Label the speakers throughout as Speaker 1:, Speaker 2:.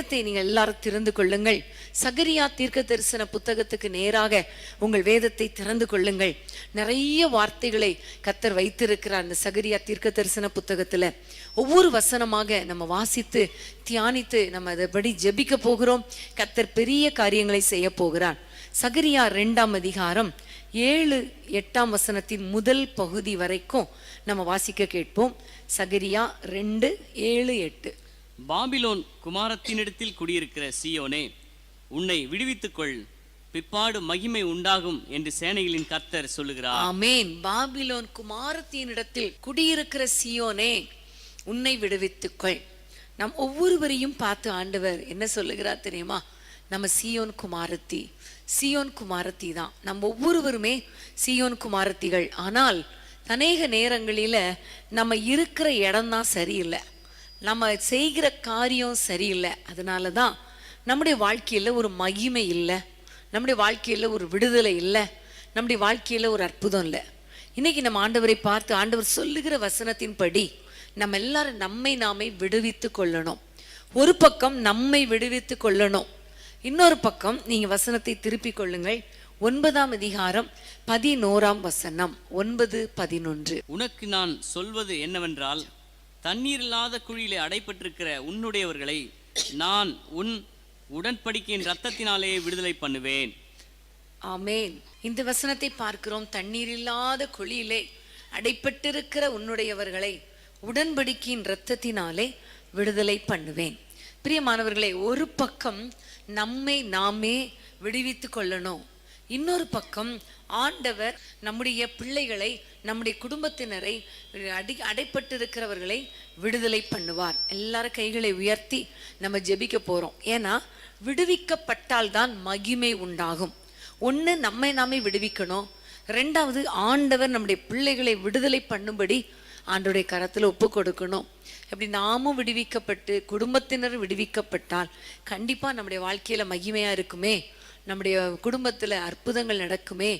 Speaker 1: வேதத்தை நீங்க எல்லாரும் திறந்து கொள்ளுங்கள். சகரியா தீர்க்க தரிசன புத்தகத்துக்கு நேராக உங்கள் வேதத்தை திறந்து கொள்ளுங்கள். நிறைய வார்த்தைகளை கர்த்தர் வைத்திருக்கிறார் அந்த சகரியா தீர்க்க தரிசன புத்தகத்துல. ஒவ்வொரு வசனமாக நம்ம வாசித்து தியானித்து நம்ம அதைப்படி ஜெபிக்க போகிறோம். கர்த்தர் பெரிய காரியங்களை செய்ய போகிறார். சகரியா 2ஆம் அதிகாரம் 7-8 வசனத்தின் முதல் பகுதி வரைக்கும் நம்ம வாசிக்க கேட்போம். சகரியா 2:7-8.
Speaker 2: பாபிலோன் குமாரத்தினிடத்தில் குடியிருக்கிற சீயோனே, உன்னை விடுவித்துக்கொள், பிற்பாடு மகிமை உண்டாகும் என்று சேனைகளின் கர்த்தர் சொல்லுகிறார். ஆமென்.
Speaker 1: பாபிலோன் குமாரத்தினிடத்தில் குடியிருக்கிற சீயோனே, உன்னை விடுவித்துக்கொள். நம் ஒவ்வொருவரையும் பார்த்து ஆண்டவர் என்ன சொல்லுகிறார் தெரியுமா? நம்ம சீயோன் குமாரத்தி, சீயோன் குமாரத்தி தான். நம்ம ஒவ்வொருவருமே சீயோன் குமாரத்திகள். ஆனால் அநேக நேரங்களில நம்ம இருக்கிற இடம் தான் சரியில்லை, நம்ம செய்கிற காரியம் சரியில்லை. அதனால தான் நம்முடைய வாழ்க்கையில ஒரு மகிமை இல்லை, நம்முடைய வாழ்க்கையில ஒரு விடுதலை இல்லை, நம்முடைய வாழ்க்கையில ஒரு அற்புதம் இல்லை. இன்னைக்கு நம்ம ஆண்டவரை பார்த்து ஆண்டவர் சொல்லுகிற வசனத்தின்படி நம்ம எல்லாரும் நம்மை நாமே விடுவித்து கொள்ளணும். ஒரு பக்கம் நம்மை விடுவித்து கொள்ளணும், இன்னொரு பக்கம் நீங்க வசனத்தை திருப்பிக் கொள்ளுங்கள். 9ஆம் அதிகாரம் 11ஆம் வசனம். 9-11.
Speaker 2: உனக்கு நான் சொல்வது என்னவென்றால், தண்ணீர் இல்லாத குழியிலே அடைப்பட்டிருக்கிற உன்னுடையவர்களை நான் உன் உடன்படிக்கையின் இரத்தத்தினாலே விடுதலை பண்ணுவேன்.
Speaker 1: ஆமென். இந்த வசனத்தை பார்க்கிறோம். தண்ணீர் இல்லாத குழியிலே அடைப்பட்டிருக்கிற உன்னுடையவர்களை உடன்படிக்கையின் இரத்தத்தினாலே விடுதலை பண்ணுவேன். பிரியமானவர்களே, ஒரு பக்கம் நம்மை நாமே விடுவித்து கொள்ளணும், இன்னொரு பக்கம் ஆண்டவர் நம்முடைய பிள்ளைகளை, நம்முடைய குடும்பத்தினரை, அடைப்பட்டிருக்கிறவர்களை விடுதலை பண்ணுவார். எல்லாரும் கைகளை உயர்த்தி நம்ம ஜெபிக்க போறோம். ஏன்னா விடுவிக்கப்பட்டால் தான் மகிமை உண்டாகும். ஒன்று நம்மை நாமே விடுவிக்கணும், ரெண்டாவது ஆண்டவர் நம்முடைய பிள்ளைகளை விடுதலை பண்ணும்படி ஆண்டவருடைய கரத்தில் ஒப்பு கொடுக்கணும். அப்படி நாமும் விடுவிக்கப்பட்டு குடும்பத்தினர் விடுவிக்கப்பட்டால் கண்டிப்பா நம்முடைய வாழ்க்கையில மகிமையா இருக்குமே, நம்முடைய குடும்பத்துல அற்புதங்கள் நடக்குமே.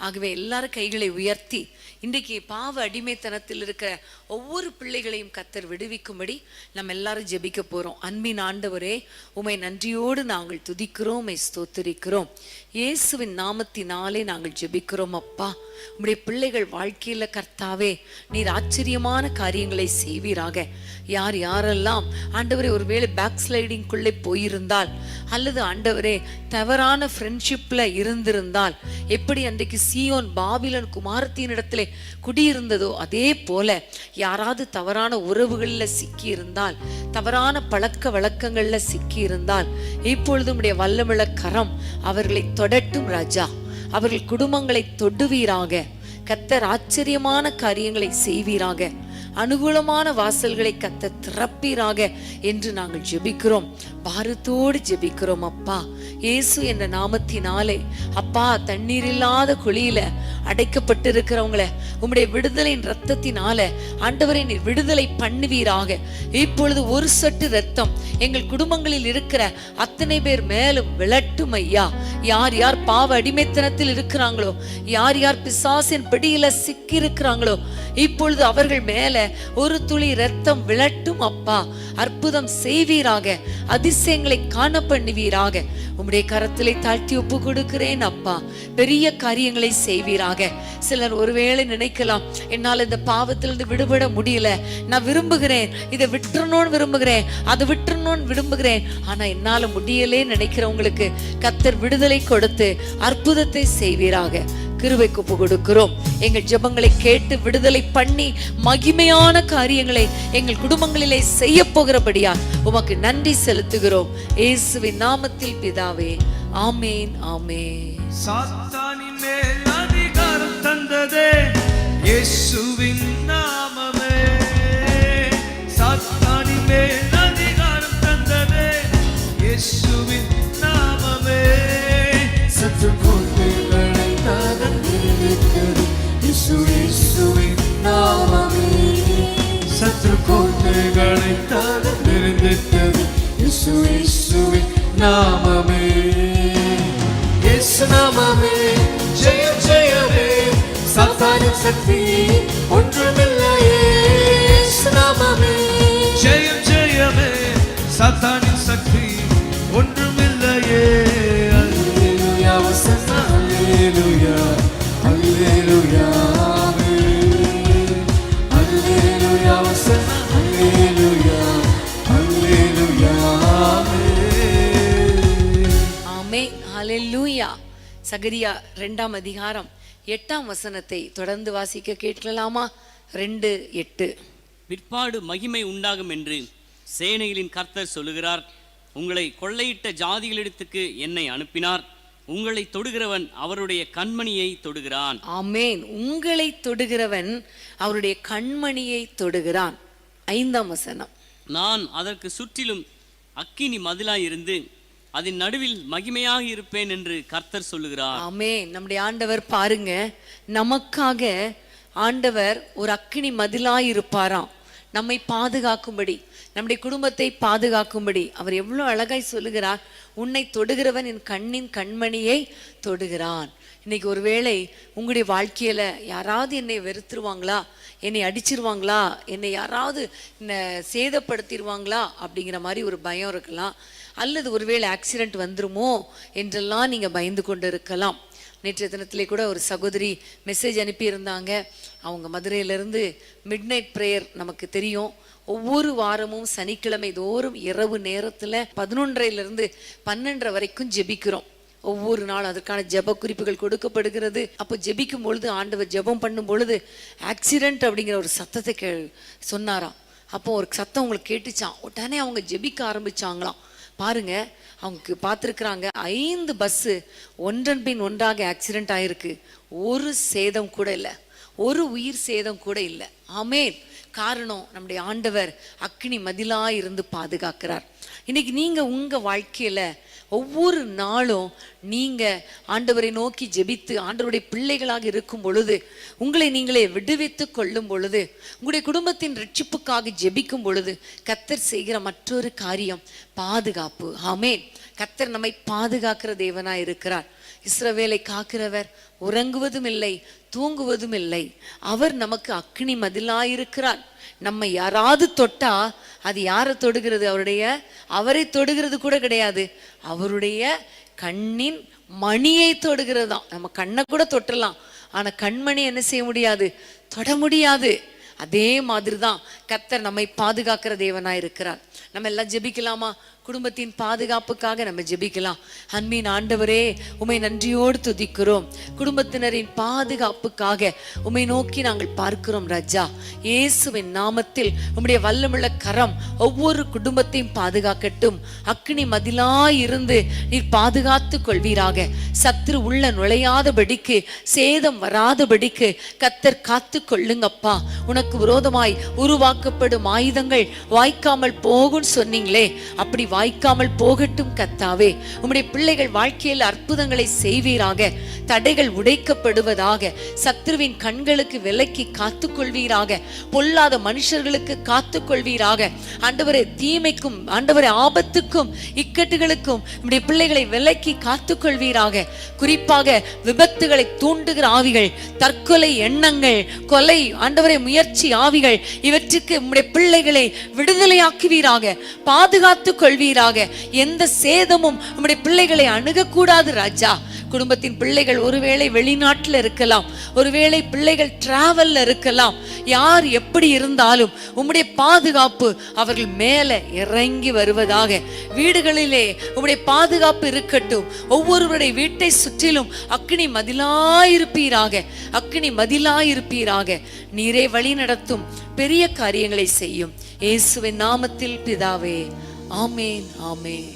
Speaker 1: ஆகவே எல்லாரும் கைகளை உயர்த்தி இன்றைக்கு பாவ அடிமைத்தனத்தில் இருக்கிற ஒவ்வொரு பிள்ளைகளையும் கர்த்தர் விடுவிக்கும்படி நம்ம எல்லாரும் ஜெபிக்க போறோம். அன்பின் ஆண்டவரே, உம்மை நன்றியோடு நாங்கள் துதிக்கிறோம், உம்மை ஸ்தோத்திரிக்கிறோம். இயேசுவின் நாமத்தினாலே நாங்கள் ஜெபிக்கிறோம். அப்பா, உம்முடைய பிள்ளைகள் வாழ்க்கையில கர்த்தாவே நீர் ஆச்சரியமான காரியங்களை செய்வீராக. யார் யாரெல்லாம் ஆண்டவரே ஒருவேளை பேக் ஸ்லைடிங்குள்ளே போயிருந்தால், அல்லது ஆண்டவரே தவறான ஃப்ரெண்ட்ஷிப்ல இருந்திருந்தால், எப்படி அன்றைக்கு சீயோன் பாபிலோன் குமாரத்தின் இடத்துல குடியிருந்ததோ அதே போல யாராவது தவறான உறவுகளில் சிக்கி இருந்தால், தவறான பழக்க வழக்கங்கள்ல சிக்கி இருந்தால், இப்பொழுது உம்முடைய வல்லமிழ கரம் அவர்களை தொடட்டும் ராஜா. அவர்கள் குடும்பங்களை தொடுவீராக. கர்த்தர் ஆச்சரியமான காரியங்களை செய்வீராக. அனுகூலமான வாசல்களை கர்த்தர் திறப்பீராக என்று நாங்கள் ஜெபிக்கிறோம், பாரத்தோடு ஜெபிக்கிறோம். அப்பா, இயேசு என்ற நாமத்தினாலே அப்பா, தண்ணீர் இல்லாத குழியில அடைக்கப்பட்டிருக்கிறவங்களை உம்முடைய விடுதலையின் ரத்தத்தினால ஆண்டவரை நீர் விடுதலை பண்ணுவீராக. இப்பொழுது ஒரு சொட்டு ரத்தம் எங்கள் குடும்பங்களில் இருக்கிற அத்தனை பேர் மேலும் விழட்டும் ஐயா. யார் யார் பாவ அடிமைத்தனத்தில் இருக்கிறாங்களோ, யார் யார் பிசாசின் பிடியில சிக்கி இருக்கிறாங்களோ, இப்பொழுது அவர்கள் மேல ஒரு துளி ரத்தம் விழட்டும் அப்பா. அற்புதம் செய்வீராக, அதிசயங்களை காண பண்ணுவீராக. உம்முடைய கரத்திலே தாழ்த்தி ஒப்பு கொடுக்கிறேன் அப்பா. பெரிய காரியங்களை செய்வீராக. சிலர் ஒருவேளை நினைக்கலாம், என்னால் இந்த பாவத்திலிருந்து விடுபட முடியல, நான் விரும்புகிறேன், இதை விட்டுறணும்னு விரும்புகிறேன், அதை விட்டுறணும்னு விரும்புகிறேன், ஆனா என்னால முடியலே நினைக்கிறவங்களுக்கு கர்த்தர் விடுதலை கொடுத்து அற்புதத்தை செய்வீராக. கிருபைக்கு ஒப்பு கொடுக்கிறோம். எங்கள் ஜெபங்களை கேட்டு விடுதலை பண்ணி மகிமையான காரியங்களை எங்கள் குடும்பங்களிலே செய்ய போகிறபடியா உமக்கு நன்றி செலுத்துகிறோம். இயேசுவின் நாமத்தில் பிதாவே, ஆமேன், ஆமேன்.
Speaker 3: சாத்தானின் மேல் அதிகாரம் தந்ததே இயேசுவின் நாமமே. சாத்தானின் மேல் அதிகாரம் தந்ததே இயேசுவின் நாமமே. சத்து கோட்டைகளை இயேசுவின் நாமமே. சத்ரு கோட்டைகளை நிறுத்திட்டது இயேசுவின் நாமமே. இயேசு நாமமே ஜெயம் ஜெயமே. சாத்தானின் சக்தி ஒன்றுமில்லையே. இயேசு நாமமே ஜெயம் ஜெயமே. சாத்தானின் சக்தி
Speaker 1: சகரியா 2ஆம் அதிகாரம் 8ஆம் வசனத்தை தொடர்ந்து வாசிக்க கேட்கலாமா? 2:8.
Speaker 2: பிற்பாடு மகிமை உண்டாகும் என்று சேனைகளின் கர்த்தர் சொல்லுகிறார். உங்களை கொள்ளையிட்ட ஜாதிகளிடத்துக்கு என்னை அனுப்பினார். உங்களை தொடுகிறவன் அவருடைய கண்மணியை தொடுகிறான்.
Speaker 1: ஆமென். உங்களை தொடுகிறவன் அவருடைய கண்மணியை தொடுகிறான். 5ஆம் வசனம்.
Speaker 2: நான் அதற்கு சுற்றிலும் அக்கினி மதிலாயிருந்து அதன் நடுவில் மகிமையாக இருப்பேன் என்று கர்த்தர் சொல்லுகிறார்.
Speaker 1: ஆமென். நம்முடைய ஆண்டவர் பாருங்க, நமக்காக ஆண்டவர் ஒரு அக்கினி மதிலாய் இருப்பாராம், நம்மை பாதுகாக்கும்படி, நம்முடைய குடும்பத்தை பாதுகாக்கும்படி. அவர் எவ்வளவு அழகாய் சொல்லுகிறார், உன்னை தொடுகிறவன் என் கண்ணின் கண்மணியை தொடுகிறான். இன்னைக்கு ஒருவேளை உங்களுடைய வாழ்க்கையில யாராவது என்னை வெறுத்துருவாங்களா, என்னை அடிச்சிருவாங்களா, என்னை யாராவது சேதப்படுத்திடுவாங்களா அப்படிங்கிற மாதிரி ஒரு பயம் இருக்கலாம். அல்லது ஒருவேளை ஆக்சிடென்ட் வந்துருமோ என்றெல்லாம் நீங்க பயந்து கொண்டு இருக்கலாம். நேற்றைய தினத்திலே கூட ஒரு சகோதரி மெசேஜ் அனுப்பியிருந்தாங்க. அவங்க மதுரையிலிருந்து மிட்நைட் ப்ரேயர் நமக்கு தெரியும், ஒவ்வொரு வாரமும் சனிக்கிழமை தோறும் இரவு நேரத்தில் 11:30 12 வரைக்கும் ஜெபிக்கிறோம். ஒவ்வொரு நாள் அதற்கான ஜெப குறிப்புகள் கொடுக்கப்படுகிறது. அப்போ ஜெபிக்கும் பொழுது ஆண்டவர் ஜெபம் பண்ணும் பொழுது ஆக்சிடென்ட் அப்படிங்கிற ஒரு சத்தத்தை சொன்னாராம். அப்போ ஒரு சத்தம் உங்களுக்கு கேட்டுச்சான். உடனே அவங்க ஜெபிக்க ஆரம்பிச்சாங்களாம். பாருங்க, அவங்க பார்த்துருக்குறாங்க 5 பஸ்ஸு ஒன்றன் பின் ஒன்றாக ஆக்சிடென்ட் ஆயிருக்கு. ஒரு சேதம் கூட இல்லை, ஒரு உயிர் சேதம் கூட இல்லை. ஆமென். காரணம், நம்முடைய ஆண்டவர் அக்கினி மதிலாய் இருந்து பாதுகாக்கிறார். இன்னைக்கு நீங்க உங்க வாழ்க்கையில ஒவ்வொரு நாளும் நீங்க ஆண்டவரை நோக்கி ஜெபித்து ஆண்டவருடைய பிள்ளைகளாக இருக்கும் பொழுது, உங்களை நீங்களே விடுவித்து கொள்ளும் பொழுது, உங்களுடைய குடும்பத்தின் ரட்சிப்புக்காக ஜெபிக்கும் பொழுது கர்த்தர் செய்கிற மற்றொரு காரியம் பாதுகாப்பு. ஆமென். கர்த்தர் நம்மை பாதுகாக்கிற தேவனாய் இருக்கிறார். இஸ்ரவேலை காக்கிறவர் உறங்குவதும் இல்லை தூங்குவதும் இல்லை. அவர் நமக்கு அக்கினி மதிலாயிருக்கிறார். நம்ம யாராவது தொட்டா அது யாரை தொடுகிறது? அவரை தொடுகிறது கூட கிடையாது, அவருடைய கண்ணின் மணியை தொடுகிறது தான். நம்ம கண்ணை கூட தொட்டலாம், ஆனா கண்மணி என்ன செய்ய முடியாது? தொட முடியாது. அதே மாதிரி தான் கர்த்தர் நம்மை பாதுகாக்கிற தேவனாய் இருக்கிறார். நம்ம எல்லாம் ஜெபிக்கலாமா? குடும்பத்தின் பாதுகாப்புக்காக நம்ம ஜெபிக்கலாம். அன்பின் ஆண்டவரே, உம்மை நன்றியோடு துதிக்கிறோம். குடும்பத்தினரின் பாதுகாப்புக்காக உம்மை நோக்கி நாங்கள் பார்க்கிறோம் ராஜா. இயேசுவின் நாமத்தில் உம்முடைய வல்லமுள்ள கரம் ஒவ்வொரு குடும்பத்தையும் பாதுகாக்கட்டும். அக்கினி மதிலாய் இருந்து நீர் பாதுகாத்து கொள்வீராக. சத்துரு உள்ள நுழையாதபடிக்கு, சேதம் வராதபடிக்கு கர்த்தர் காத்து கொள்ளுங்கப்பா. உனக்கு விரோதமாய் உருவாக்கப்படும் ஆயுதங்கள் வாய்க்காமல் போகும் சொன்னீங்களே, அப்படி வாய்க்காமல் போகட்டும் கர்த்தாவே. உம்முடைய பிள்ளைகள் வாழ்க்கையில் அற்புதங்களை செய்வீராக. தடைகள் உடைக்கப்படுவதாக. சத்ருவின் கண்களுக்கு விலக்கி காத்துக்கொள்வீராக. பொல்லாத மனுஷர்களுக்கு காத்துக்கொள்வீராக. ஆண்டவரே, தீமைக்கும் ஆண்டவரே ஆபத்துக்கும் இக்கட்டுகளுக்கும் நம்முடைய பிள்ளைகளை விலக்கி காத்துக்கொள்வீராக. குறிப்பாக விபத்துகளை தூண்டுகிற ஆவிகள், தற்கொலை எண்ணங்கள், கொலை ஆண்டவரே முயற்சி ஆவிகள், இவற்றுக்கு நம்முடைய பிள்ளைகளை விடுதலையாக்குவீராக, பாதுகாத்து கொள்வீராக. எந்த சேதமும் நம்முடைய பிள்ளைகளை அணுகக்கூடாது ராஜா. குடும்பத்தின் பிள்ளைகள் ஒருவேளை வெளிநாட்டில் இருக்கலாம், ஒருவேளை பிள்ளைகள் டிராவல்ல இருக்கலாம். யார் எப்படி இருந்தாலும் உம்முடைய பாதுகாப்பு அவர்கள் மேலே இறங்கி வருவதாக. வீடுகளிலே உம்முடைய பாதுகாப்பு இருக்கட்டும். ஒவ்வொருவருடைய வீட்டை சுற்றிலும் அக்கினி மதிலாயிருப்பீராக, அக்கினி மதிலாயிருப்பீராக. நீரே வழி நடத்தும், பெரிய காரியங்களை செய்யும். இயேசுவின் நாமத்தில் பிதாவே, ஆமென், ஆமென்.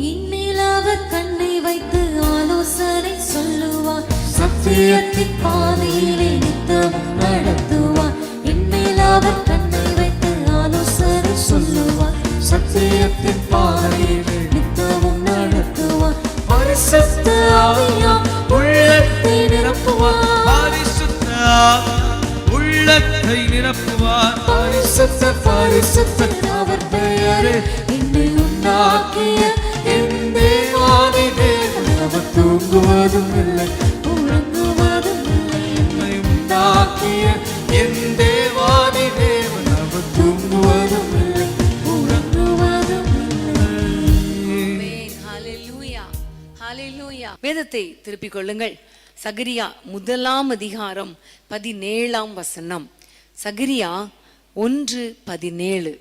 Speaker 4: இன்மேல் அவர் கண்ணை வைத்து ஆலோசனை சொல்லுவார். சத்தியத்தின் பாதையிலே நித்தமும் நடத்துவார். இன்மேல் அவர் கண்ணை வைத்து ஆலோசனை சொல்லுவார்.
Speaker 3: சத்தியத்தின் பாதையிலே
Speaker 4: நித்தமும் நடத்துவார்.
Speaker 3: பரிசுத்த ஆவியாம் உள்ளத்தை நிரப்புவார். பரிசுத்த ஆவியாம் உள்ளத்தை நிரப்புவார். பரிசுத்த பரிசுத்த அவர் பெயரே என்னை உண்டாக்கிய என் தேவாதி தேவன். அவர் தூங்குவதும் இல்லை உறங்குவதும் இல்லை. என்னை உண்டாக்கிய என் தேவாதி தேவன். அவர் தூங்குவதும் இல்லை உறங்குவதும் இல்லை.
Speaker 1: ஹல்லேலூயா, ஹல்லேலூயா. வேதத்தை திருப்பிக் கொள்ளுங்கள். சகரியா 1ஆம் அதிகாரம் 17ஆம் வசனம். சகரியா 1:17.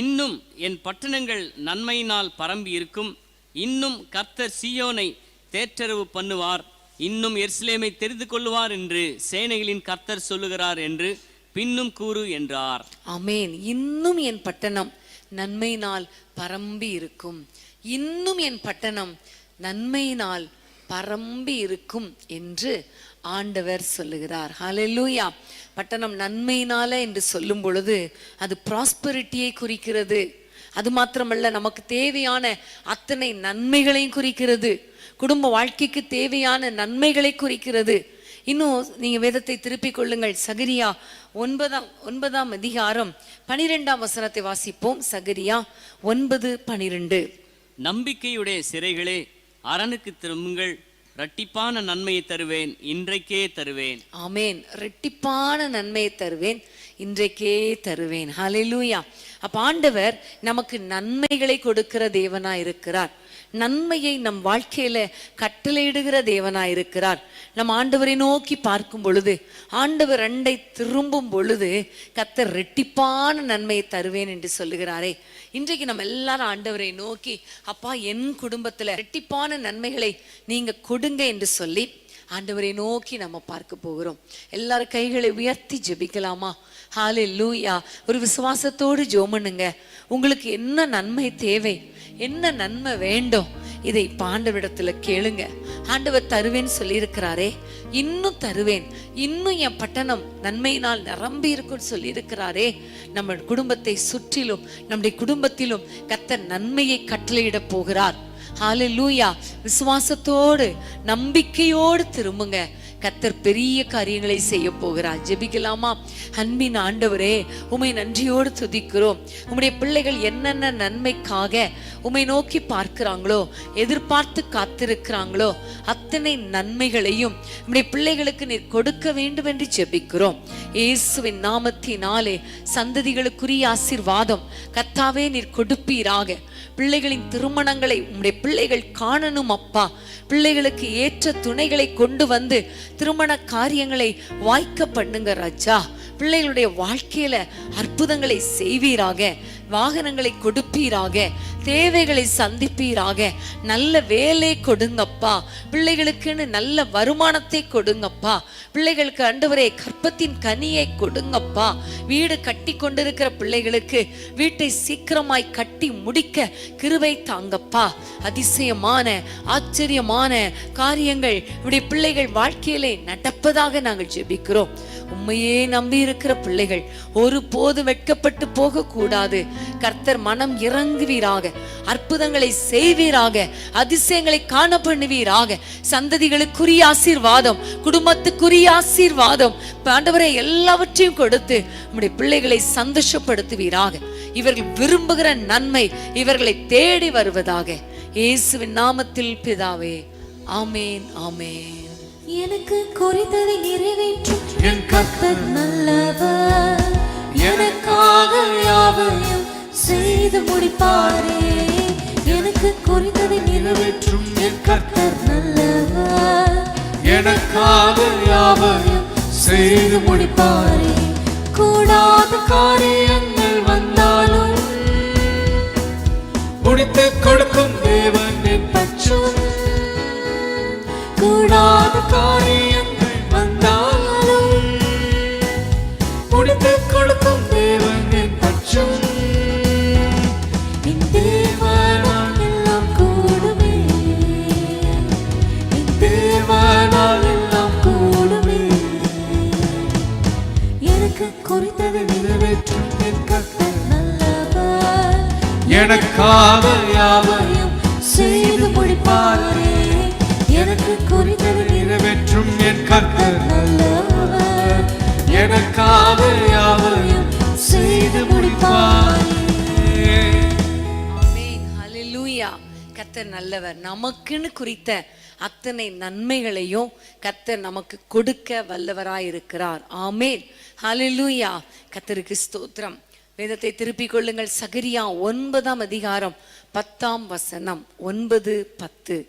Speaker 2: இன்னும் என் பட்டணங்கள் நன்மையினால் பரம்பி இருக்கும். இன்னும் கர்த்தர் சீயோனை தேற்றரவு பண்ணுவார். இன்னும் எருசலேமை தெரிந்து கொள்ளுவார் என்று சேனைகளின் கர்த்தர் சொல்லுகிறார் என்று பின்னும் கூறு என்றார்.
Speaker 1: ஆமென். இன்னும் என் பட்டணம் நன்மையினால் பரம்பி இருக்கும். இன்னும் என் பட்டணம் நன்மையினால் பரம்பி இருக்கும் என்று ஆண்டவர் சொல்லுகிறார். ஹல்லேலூயா. பட்டணம் நன்மையினால என்று சொல்லும் பொழுது அது ப்ராஸ்பரிட்டியை குறிக்கிறது. அது மாத்திரமல்ல, நமக்கு தேவையான அத்தனை நன்மைகளையும் குறிக்கிறது. குடும்ப வாழ்க்கைக்கு தேவையான நன்மைகளை குறிக்கிறது. இன்னும் நீங்க வேதத்தை திருப்பிக் கொள்ளுங்கள். சகரியா 9ஆம் அதிகாரம் 12ஆம் வசனத்தை வாசிப்போம். சகரியா 9:12.
Speaker 2: நம்பிக்கையுடைய சிறைகளே, அரணுக்கு திரும்புங்கள், இரட்டிப்பான நன்மையை தருவேன், இன்றைக்கே தருவேன்.
Speaker 1: ஆமென். இரட்டிப்பான நன்மையை தருவேன், இன்றைக்கே தருவேன். ஹல்லேலூயா. அப்ப ஆண்டவர் நமக்கு நன்மைகளை கொடுக்கிற தேவனா இருக்கிறார். நன்மையை நம் வாழ்க்கையில கட்டளையிடுகிற தேவனா இருக்கிறார். நம் ஆண்டவரை நோக்கி பார்க்கும் பொழுது, ஆண்டவர் அண்டை திரும்பும் பொழுது கர்த்தர் இரட்டிப்பான நன்மையை தருவேன் என்று சொல்லுகிறாரே. இன்றைக்கு நம்ம எல்லாரும் ஆண்டவரை நோக்கி, அப்பா என் குடும்பத்துல இரட்டிப்பான நன்மைகளை நீங்க கொடுங்க என்று சொல்லி ஆண்டவரை நோக்கி நம்ம பார்க்க போகிறோம். எல்லாரும் கைகளை உயர்த்தி ஜெபிக்கலாமா? ஹல்லேலூயா. ஒரு விசுவாசத்தோடு ஜெபம் பண்ணுங்க. உங்களுக்கு என்ன நன்மை தேவை, என்ன நன்மை வேண்டும், இதை இப்ப ஆண்டவரிடத்துல கேளுங்க. ஆண்டவர் தருவேன்னு சொல்லி இருக்கிறாரே, இன்னும் தருவேன், இன்னும் என் பட்டணம் நன்மையினால் நிரம்பி இருக்குன்னு சொல்லி இருக்கிறாரே. நம்ம குடும்பத்தை சுற்றிலும் நம்முடைய குடும்பத்திலும் கர்த்தர் நன்மையை கட்டளையிட போகிறார். ஹல்லேலூயா. விசுவாசத்தோடு நம்பிக்கையோடு திரும்புங்க. கர்த்தர் பெரிய காரியங்களை செய்ய போகிறார். ஜெபிக்கலாமா? அன்பின் ஆண்டவரே, உம்மை நன்றியோடு துதிக்கிறோம். உம்முடைய பிள்ளைகள் என்னென்ன நன்மைக்காக உம்மை நோக்கி பார்க்கிறாங்களோ, எதிர்பார்த்து காத்திருக்கிறாங்களோ, அத்தனை நன்மைகளையும் உம்முடைய பிள்ளைகளுக்கு நீர் கொடுக்க வேண்டும் என்று ஜெபிக்கிறோம். இயேசுவின் நாமத்தினாலே சந்ததிகளுக்குரிய ஆசீர்வாதம் கர்த்தாவே நீர் கொடுப்பீராக. பிள்ளைகளின் திருமணங்களை உம்முடைய பிள்ளைகள் காணணும் அப்பா. பிள்ளைகளுக்கு ஏற்ற துணைகளை கொண்டு வந்து திருமண காரியங்களை வாய்க்க பண்ணுங்க ராஜா. பிள்ளைகளுடைய வாழ்க்கையில அற்புதங்களை செய்வீராக. வாகனங்களை கொடுப்பீராக, தேவைகளை சந்திப்பீராக. நல்ல வேலை கொடுங்கப்பா. பிள்ளைகளுக்குன்னு நல்ல வருமானத்தை கொடுங்கப்பா. பிள்ளைகளுக்கு ஆண்டவரே கற்பத்தின் கனியை கொடுங்கப்பா. வீடு கட்டி கொண்டிருக்கிற பிள்ளைகளுக்கு வீட்டை சீக்கிரமாய் கட்டி முடிக்க கிருபை தாங்கப்பா. அதிசயமான ஆச்சரியமான காரியங்கள் இப்படி பிள்ளைகள் வாழ்க்கையிலே நடப்பதாக நாங்கள் ஜெபிக்கிறோம். உம்மையே நம்பி இருக்கிற பிள்ளைகள் ஒருபோது வெட்கப்பட்டு போக கூடாது. கர்த்தர் மனம் இறங்குவீராக, அற்புதங்களை செய்வீராக, அதிசயங்களை காண பண்ணுவீராக. சந்ததிகளுக்குரிய ஆசீர்வாதம், குடும்பத்துக்குரிய ஆசீர்வாதம் ஆண்டவரே எல்லாவற்றையும் கொடுத்து உம்முடைய பிள்ளைகளை சந்தோஷப்படுத்துவீராக. இவர்கள் விரும்புகிற நன்மை இவர்களை தேடி வருவதாக. இயேசுவின் நாமத்தில் பிதாவே, ஆமேன் ஆமேன்.
Speaker 4: எனக்கு குறித்ததை நிறைவேற்றும் என் கர்த்தர் நல்லவர். எனக்காக யாவையும் செய்து முடிப்பாரே. எனக்கு குறித்ததை நிறைவேற்றும் என் கர்த்தர் நல்லவர். எனக்காக யாவையும் செய்து முடிப்பாரே. கூடாத காரியங்கள் வந்தாலும் முடித்து கொடுக்கும் தேவன் என் பட்சம். கூடாத காரியங்கள் வந்தாலும் முடித்து கொடுக்கும் தேவன் என் பட்சம். என் தேவனால் எல்லாம் கூடுமே, என் தேவனால் எல்லாம் கூடுமே. எனக்கு குறித்ததை நிறைவேற்றும் என் கர்த்தர் நல்லவர். எனக்காக யாவையும் செய்து முடிப்பாரே. எனக்கு குறித்ததை நிறைவேற்றும் என் கர்த்தர் நல்லவர். எனக்காக யாவையும் செய்து முடிப்பாரே.
Speaker 1: ஆமென். ஹல்லேலூயா. கர்த்தர் நல்லவர். நமக்குன்னு குறித்த அத்தனை நன்மைகளையும் கர்த்தர் நமக்கு கொடுக்க வல்லவராய் இருக்கிறார். ஆமென். ஹல்லேலூயா. கர்த்தருக்கு ஸ்தோத்திரம். வேதத்தை திருப்பிக் கொள்ளுங்கள். சகரியா 9ஆம் அதிகாரம் 10ஆம் வசனம். 9:10.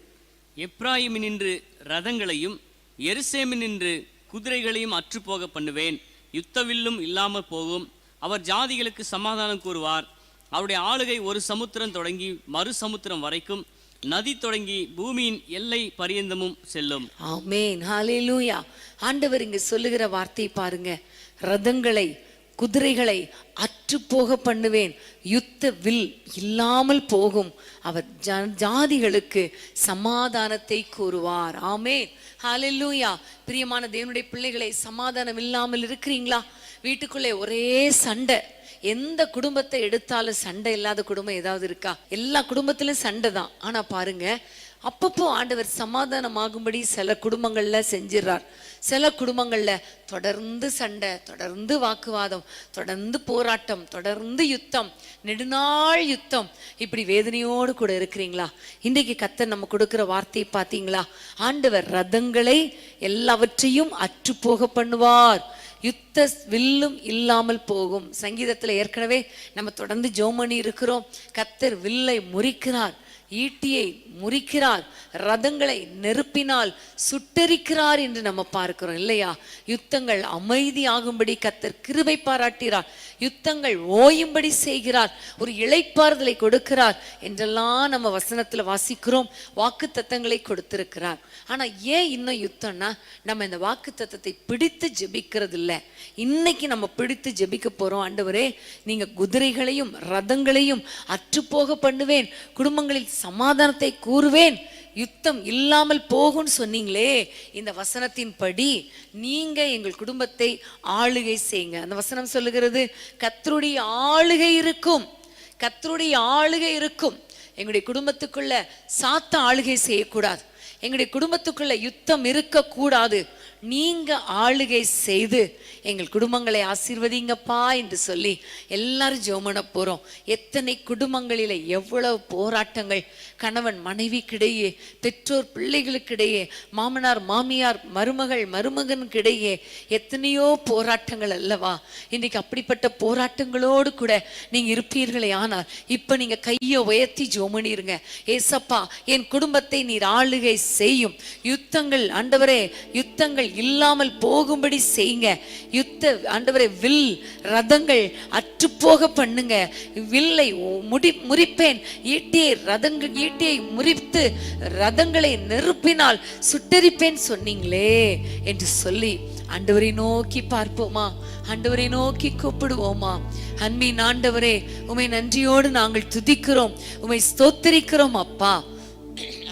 Speaker 2: எப்ராயிமினின்று ரதங்களையும் எருசலேமினின்று குதிரைகளையும் அற்றுப்போக பண்ணுவேன். யுத்தவில்லும் இல்லாமல் போகும். அவர் ஜாதிகளுக்கு சமாதானம் கூறுவார். அவருடைய ஆளுகை ஒரு சமுத்திரம் தொடங்கி மறு சமுத்திரம் வரைக்கும் நதி தொடங்கி பூமியின் எல்லை பரியந்தமும் செல்லும்.
Speaker 1: ஆமென், ஹalleluya. ஆண்டவர் இங்க சொல்லுகிற வார்த்தை பாருங்க, ரதங்களை குதிரைகளை அற்றுப்போக பண்ணுவேன், யுத்த வில் இல்லாமல் போகும், அவர் ஜாதிகளுக்கு சமாதானத்தை கூறுவார். ஆமென், ஹalleluya. பிரியமான தேவனுடைய பிள்ளைகளை, சமாதானம் இல்லாமல் இருக்கிறீங்களா? வீட்டுக்குள்ளே ஒரே சண்டை. எந்த குடும்பத்தை எடுத்தாலும் சண்டை இல்லாத குடும்பம் ஏதாவது இருக்கா? எல்லா குடும்பத்திலும் சண்டை தான். ஆனா பாருங்க, அப்பப்போ ஆண்டவர் சமாதானமாகும்படி சில குடும்பங்கள்ல செஞ்சிடறார். சில குடும்பங்கள்ல தொடர்ந்து சண்டை, தொடர்ந்து வாக்குவாதம், தொடர்ந்து போராட்டம், தொடர்ந்து யுத்தம், நெடுநாள் யுத்தம். இப்படி வேதனையோடு கூட இருக்கிறீங்களா? இன்றைக்கு கர்த்தர் நம்ம கொடுக்கிற வார்த்தை பார்த்தீங்களா? ஆண்டவர் ரதங்களை எல்லாவற்றையும் அற்றுப்போக பண்ணுவார், யுத்த வில்லும் இல்லாமல் போகும். சங்கீதத்துல ஏற்கனவே நம்ம தொடர்ந்து ஜெபம் பண்ணி இருக்கிறோம். கர்த்தர் வில்லை முறிக்கிறார், ஈட்டியை முறிக்கிறார், ரதங்களை நெருப்பினால் சுட்டெரிக்கிறார் என்று நம்ம பார்க்கிறோம் இல்லையா? யுத்தங்கள் அமைதியாகும்படி கர்த்தர் கிருபை பாராட்டுகிறார், யுத்தங்கள் ஓயும்படி செய்கிறார், ஒரு இளைப்பாறுதலை கொடுக்கிறார் என்றெல்லாம் நம்ம வசனத்துல வாசிக்கிறோம். வாக்கு தத்தங்களை கொடுத்திருக்கிறார். ஆனா ஏன் இன்னும் யுத்தம்னா, நம்ம இந்த வாக்கு தத்தத்தை பிடித்து ஜெபிக்கிறது இல்லை. இன்னைக்கு நம்ம பிடித்து ஜெபிக்க போறோம். ஆண்டவரே, நீங்க குதிரைகளையும் ரதங்களையும் அற்றுப்போக பண்ணுவேன், குடும்பங்களில் சமாதானத்தை கூறுவேன், யுத்தம் இல்லாமல் போகும்னு சொன்னீங்களே, இந்த வசனத்தின் படி நீங்க எங்கள் குடும்பத்தை ஆளுகை செய்யுங்க. அந்த வசனம் சொல்லுகிறது, கர்த்தருடைய ஆளுகை இருக்கும், கர்த்தருடைய ஆளுகை இருக்கும். எங்களுடைய குடும்பத்துக்குள்ள சாத்த ஆளுகை செய்யக்கூடாது, எங்களுடைய குடும்பத்துக்குள்ள யுத்தம் இருக்கக்கூடாது. நீங்க ஆளுகை செய்து எங்கள் குடும்பங்களை ஆசீர்வதிங்கப்பா என்று சொல்லி எல்லாரும் ஜெபம் பண்ண போறோம். எத்தனை குடும்பங்களிலே எவ்வளவு போராட்டங்கள், கணவன் மனைவிக்கிடையே, பெற்றோர் பிள்ளைகளுக்கிடையே, மாமனார் மாமியார் மருமகள் மருமகனுக்கிடையே எத்தனையோ போராட்டங்கள் அல்லவா? இன்றைக்கு அப்படிப்பட்ட போராட்டங்களோடு கூட நீங்க இருப்பீர்களே, ஆனால் இப்ப நீங்க கையை உயர்த்தி ஜெபம் பண்ணிருங்க. ஏசப்பா, என் குடும்பத்தை நீர் ஆளுகை செய்யும், யுத்தங்கள் ஆண்டவரே, யுத்தங்கள் இல்லாமல் போகும்படி செய்யுங்க. யுத்த ஆண்டவரே, வில் ரதங்கள் அற்றுப்போக பண்ணுங்க, வில்லை முறிப்பேன், ஈட்டியை முறித்து ரதங்களை நெருப்பினால் சுட்டெரிப்பேன் சொன்னீங்களே என்று சொல்லி ஆண்டவரை நோக்கி பார்ப்போமா? ஆண்டவரை நோக்கி கூப்பிடுவோமா? அன்பின் ஆண்டவரே, உம்மை நன்றியோடு நாங்கள் துதிக்கிறோம், உம்மை ஸ்தோத்திரிக்கிறோம் அப்பா.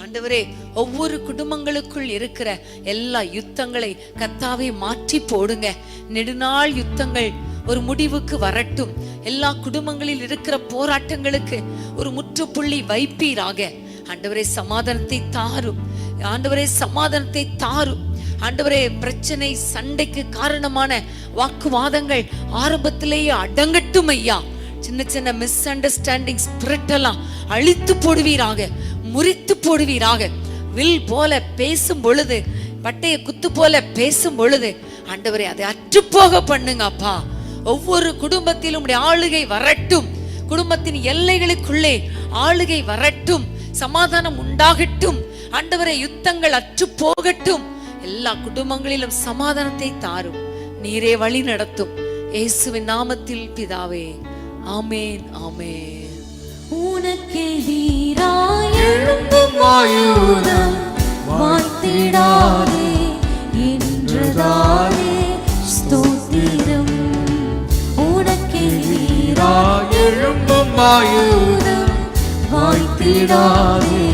Speaker 1: ஆண்டவரே, ஒவ்வொரு குடும்பங்களுக்குள் இருக்கிற எல்லா யுத்தங்களை கர்த்தாவே மாற்றி போடுங்க. நெடுநாள் யுத்தங்கள் ஒரு முடிவுக்கு வரட்டும். எல்லா குடும்பங்களில் இருக்கிற போராட்டங்களுக்கு ஒரு முற்றுப்புள்ளி வைப்பீராக. ஆண்டவரே, சமாதானத்தை தாரும், ஆண்டவரே சமாதானத்தை தாரும். ஆண்டவரே, பிரச்சனை சண்டைக்கு காரணமான வாக்குவாதங்கள் ஆரம்பத்திலேயே அடங்கட்டும் ஐயா. சின்ன சின்ன மிஸ் அண்டர்ஸ்டாண்டிங் ஸ்பிரிட் எல்லாம் அழித்து போடுவீராக, முறித்து போடுவீராக. வில் போல பேசும் பொழுது, பட்டைய குத்து போல பேசும் பொழுது ஆண்டவரே அதை அற்றுப்போக பண்ணுங்க அப்பா. ஒவ்வொரு குடும்பத்திலும் உம்முடைய ஆளுகை வரட்டும், குடும்பத்தின் எல்லைகளுக்குள்ளே ஆளுகை வரட்டும், சமாதானம் உண்டாகட்டும். ஆண்டவரே, யுத்தங்கள் அற்று போகட்டும், எல்லா குடும்பங்களிலும் சமாதானத்தை தாரும், நீரே வழி நடத்தும். இயேசுவின் நாமத்தில் பிதாவே, ஆமேன், ஆமேன்.
Speaker 4: உனக்கே வீராய் எழும்பும் ஆயுதம் வாய்த்திடாதே என்றதாலே ஸ்தோத்திரம். உனக்கே வீராய் எழும்பும் ஆயுதம் வாய்த்திடாதே